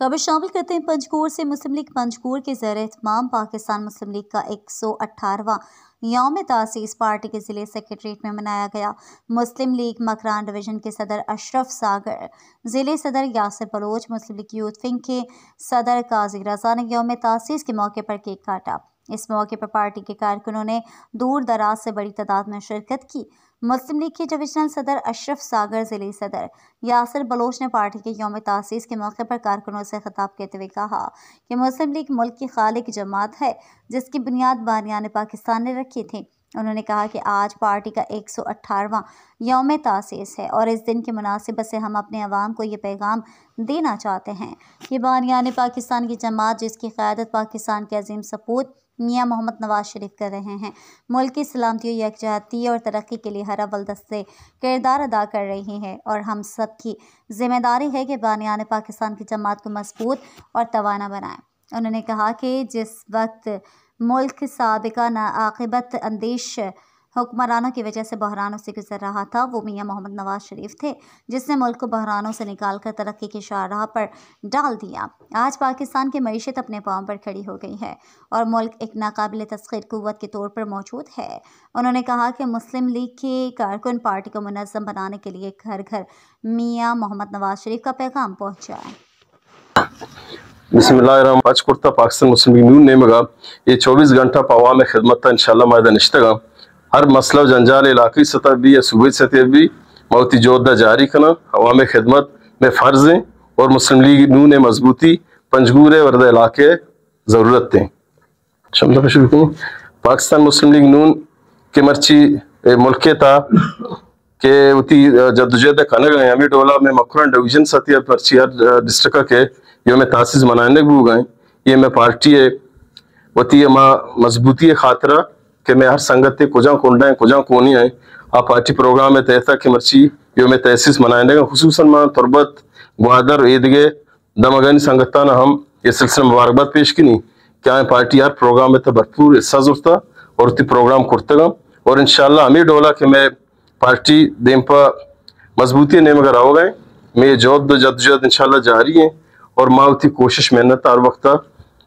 खबर शामिल करते हैं पंजगूर से। मुस्लिम लीग पंजगूर के ज़ेर-ए-एहतमाम पाकिस्तान मुस्लिम लीग का 118वां यौम तासीस पार्टी के ज़िले सेक्रेटरीट में मनाया गया। मुस्लिम लीग मकरान डिवीज़न के सदर अशरफ सागर, ज़िले सदर यासिर बलोच, मुस्लिम लीग यूथ विंग के सदर काजी रज़ा ने यौम तासीस के मौके पर केक काटा। इस मौके पर पार्टी के कारकुनों ने दूर दराज से बड़ी तादाद में शिरकत की। मुस्लिम लीग के डिविजनल सदर अशरफ सागर, ज़िले सदर यासिर बलोच ने पार्टी के यौम तासीस के मौके पर कारकुनों से खिताब करते हुए कहा कि मुस्लिम लीग मुल्क की खालिक जमात है जिसकी बुनियाद बानियान पाकिस्तान ने रखी थी। उन्होंने कहा कि आज पार्टी का 118वां यौम तासीस है और इस दिन की मुनासिबत से हम अपने अवाम को ये पैगाम देना चाहते हैं कि बानियान पाकिस्तान की जमात जिसकी क़यादत पाकिस्तान के अजीम सपूत मियाँ मोहम्मद नवाज शरीफ कर रहे हैं, मुल्क की सलामती, यकजहती और तरक्की के लिए हर अव्वल दस्ते किरदार अदा कर रही है और हम सब की जिम्मेदारी है कि बानियान पाकिस्तान की जमात को मजबूत और तवाना बनाएं। उन्होंने कहा कि जिस वक्त मुल्क साबिका नाआक़िबत अंदेश हुक्मरानों की वजह से बहरानों से गुजर रहा था, वो मियाँ मोहम्मद नवाज शरीफ थे जिसने मुल्क को बहरानों से निकालकर तरक्की की शाहराह पर डाल दिया। आज पाकिस्तान की मईशत अपने पांव पर खड़ी हो गई है और मुल्क एक नाकाबिल तस्खीर कुव्वत के तौर पर मौजूद है। उन्होंने कहा कि मुस्लिम लीग के कारकुन पार्टी को मुनज़्ज़म बनाने के लिए घर घर मियाँ मोहम्मद नवाज शरीफ का पैगाम पहुँचाएँ। बिस्मिल्लाहिर्रहमानिर्रहीम। आज कुर्ता पाकिस्तान मुस्लिम लीग नून ने मगा ये 24 घंटा पवा में खिदमत इंशाल्लाह मायदा निश्तगा हर मसला जंजाल इलाकी सतह भी या सूबे सतह भी मौती जोदा जारी करना अवाम खिदमत में फ़र्ज़ हैं और मुस्लिम लीग नून मजबूती पंजगूर वर्द इलाके ज़रूरत हैं। शुरू करूँ पाकिस्तान मुस्लिम लीग नून के मर्ची मुल्क था के उती जद्दोजहद कनक हमी डोला में मकरान डिवीजन सतह पर्ची हर डिस्ट्रिक्ट के योम तासीस मनाने को गए। ये मैं पार्टी है वती माँ मजबूती खातरा कि मैं हर संगत कुजा कुंडा कुजा कोनी है आ पार्टी प्रोग्राम में तहता कि मर्ची योम तासीस मनाने का खुसूसन माँ तुरबत ग्वादर ईदगे दमगनी संगतान हम ये सिलसिला मुबारकबाद पेश की नहीं क्या पार्टी हर प्रोग्राम में तो भरपूर हिस्सा जुड़ता और उती प्रोग्राम करतेगा और इंशाल्लाह हमें डोला कि मैं पार्टी देम पर मजबूती ने मगर आओ गए मैं जद्दोजहद इंशाल्लाह जारी है और माँ उती कोशिश मेहनत हर वक्त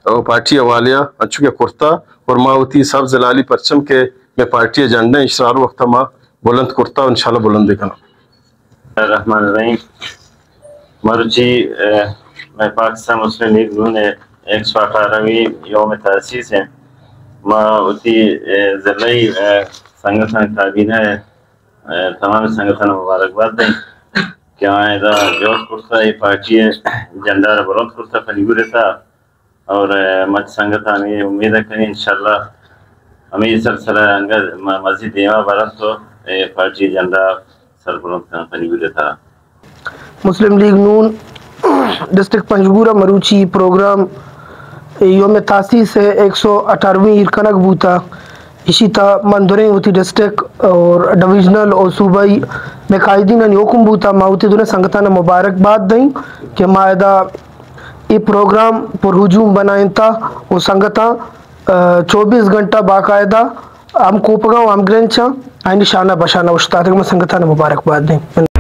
पार्टी हवालिया अच्छु के कुर्ता और माँ उती सब जलाली परचम के मैं पार्टी एजेंडा इशरार वक्त माँ बुलंद कुर्ता इंशाल्लाह बुलंद देखना। रहमान रहीम मरुची मैं पाकिस्तान मुस्लिम लीग नून 118वीं यौम तासीस है माँ उती ज़िलाई संगठन काबीना है तमाम संगठन मुबारकबाद दें क्या जोश कुर्ता ये पार्टी है झंडा बुलंद कुर्ता फलीगुरे था और मत संगठन ये उम्मीद करें इंशाल्लाह हमें ये सिलसिला मस्जिद देवा बरस तो पार्टी झंडा सरबुलंद फलीगुरे था। मुस्लिम लीग नून डिस्ट्रिक्ट पंजगूरा मरूची प्रोग्राम योम तासीस है 118वीं हिरकनक बूता इसी तरह मंदुरें होती डिस्ट्रिक्ट और डिविजनल और सूबाई में कायदीन हुक्म बूता माउती दोनों संगठन मुबारकबाद दें कि मायदा ये प्रोग्राम पर हुजूम बनाए था वो संगठन 24 घंटा बाकायदा हम कोपगांव हम ग्रेंचा आइन शाना बशाना उस्ताद में संगठन मुबारकबाद दें।